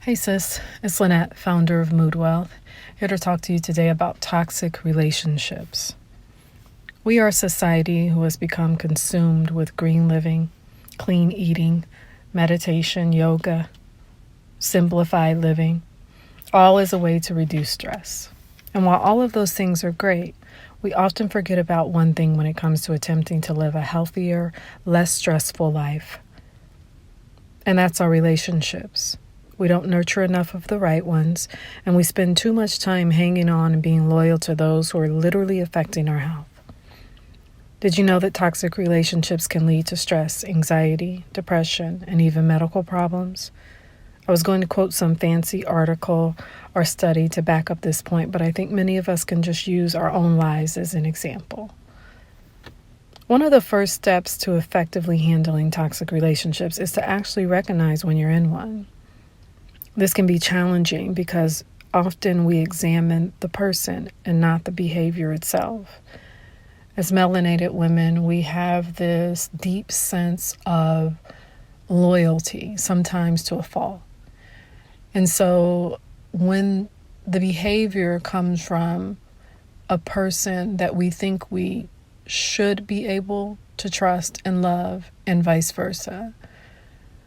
Hey sis, it's Lynette, founder of MoodWellth, here to talk to you today about toxic relationships. We are a society who has become consumed with green living, clean eating, meditation, yoga, simplified living, all as a way to reduce stress. And while all of those things are great, we often forget about one thing when it comes to attempting to live a healthier, less stressful life. And that's our relationships. We don't nurture enough of the right ones, and we spend too much time hanging on and being loyal to those who are literally affecting our health. Did you know that toxic relationships can lead to stress, anxiety, depression, and even medical problems? I was going to quote some fancy article or study to back up this point, but I think many of us can just use our own lives as an example. One of the first steps to effectively handling toxic relationships is to actually recognize when you're in one. This can be challenging because often we examine the person and not the behavior itself. As melanated women, we have this deep sense of loyalty, sometimes to a fault. And so when the behavior comes from a person that we think we should be able to trust and love, and vice versa,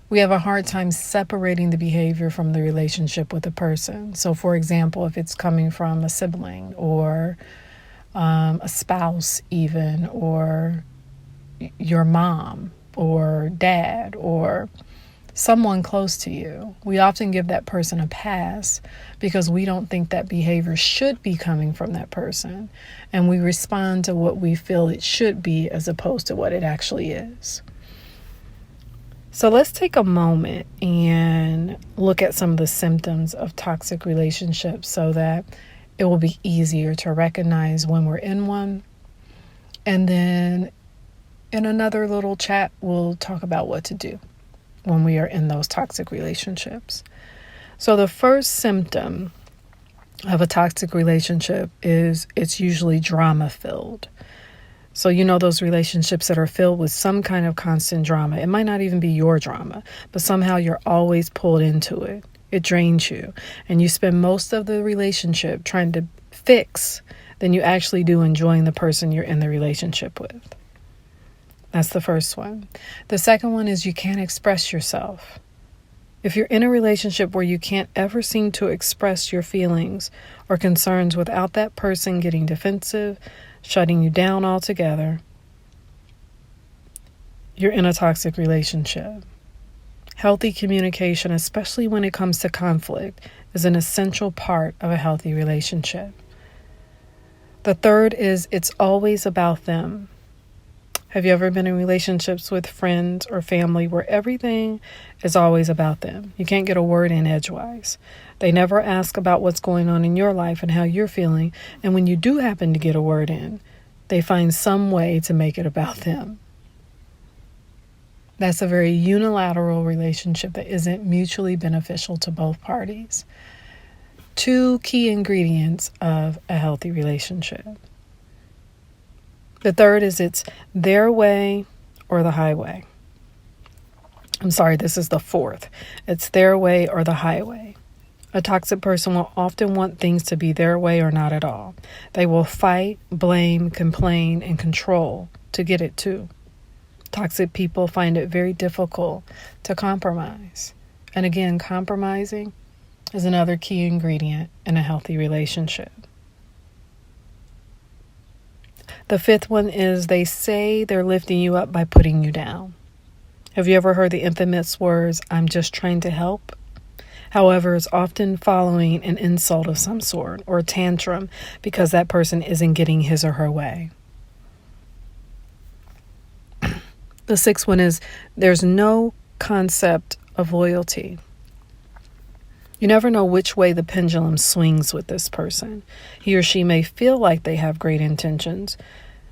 we have a hard time separating the behavior from the relationship with the person. So, for example, if it's coming from a sibling or a spouse even, or your mom or dad or someone close to you, we often give that person a pass because we don't think that behavior should be coming from that person. And we respond to what we feel it should be as opposed to what it actually is. So let's take a moment and look at some of the symptoms of toxic relationships so that it will be easier to recognize when we're in one. And then in another little chat, we'll talk about what to do when we are in those toxic relationships. So the first symptom of a toxic relationship is it's usually drama-filled. So you know those relationships that are filled with some kind of constant drama. It might not even be your drama, but somehow you're always pulled into it. It drains you. And you spend most of the relationship trying to fix than you actually do enjoying the person you're in the relationship with. That's the first one. The second one is you can't express yourself. If you're in a relationship where you can't ever seem to express your feelings or concerns without that person getting defensive, shutting you down altogether, you're in a toxic relationship. Healthy communication, especially when it comes to conflict, is an essential part of a healthy relationship. The third is it's always about them. Have you ever been in relationships with friends or family where everything is always about them? You can't get a word in edgewise. They never ask about what's going on in your life and how you're feeling. And when you do happen to get a word in, they find some way to make it about them. That's a very unilateral relationship that isn't mutually beneficial to both parties. Two key ingredients of a healthy relationship. The third is it's their way or the highway. This is the fourth. It's their way or the highway. A toxic person will often want things to be their way or not at all. They will fight, blame, complain, and control to get it too. Toxic people find it very difficult to compromise. And again, compromising is another key ingredient in a healthy relationship. The fifth one is they say they're lifting you up by putting you down. Have you ever heard the infamous words, "I'm just trying to help"? However, it's often following an insult of some sort or a tantrum because that person isn't getting his or her way. The sixth one is there's no concept of loyalty. You never know which way the pendulum swings with this person. He or she may feel like they have great intentions,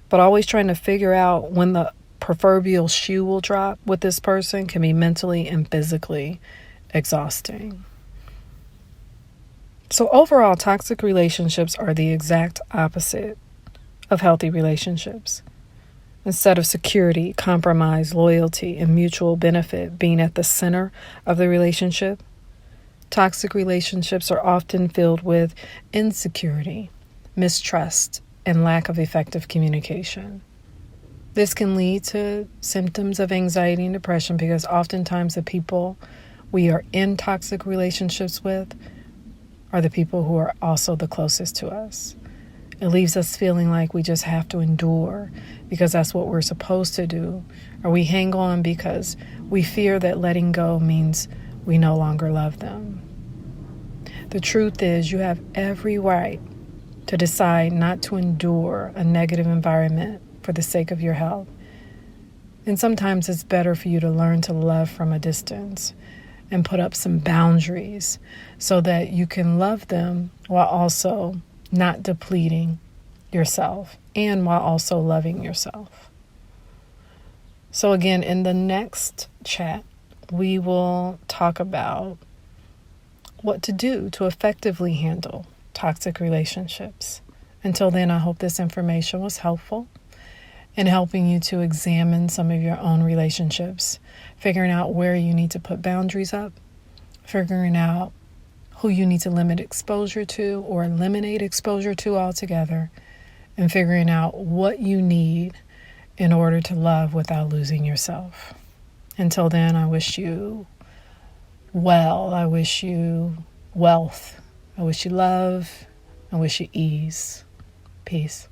but always trying to figure out when the proverbial shoe will drop with this person can be mentally and physically exhausting. So overall, toxic relationships are the exact opposite of healthy relationships. Instead of security, compromise, loyalty, and mutual benefit being at the center of the relationship, Toxic relationships are often filled with insecurity, mistrust, and lack of effective communication. This can lead to symptoms of anxiety and depression because oftentimes the people we are in toxic relationships with are the people who are also the closest to us. It leaves us feeling like we just have to endure because that's what we're supposed to do, or we hang on because we fear that letting go means we no longer love them. The truth is, you have every right to decide not to endure a negative environment for the sake of your health. And sometimes it's better for you to learn to love from a distance and put up some boundaries so that you can love them while also not depleting yourself and while also loving yourself. So again, in the next chat, we will talk about what to do to effectively handle toxic relationships. Until then, I hope this information was helpful in helping you to examine some of your own relationships, figuring out where you need to put boundaries up, figuring out who you need to limit exposure to or eliminate exposure to altogether, and figuring out what you need in order to love without losing yourself. Until then, I wish you well. I wish you wealth. I wish you love. I wish you ease. Peace.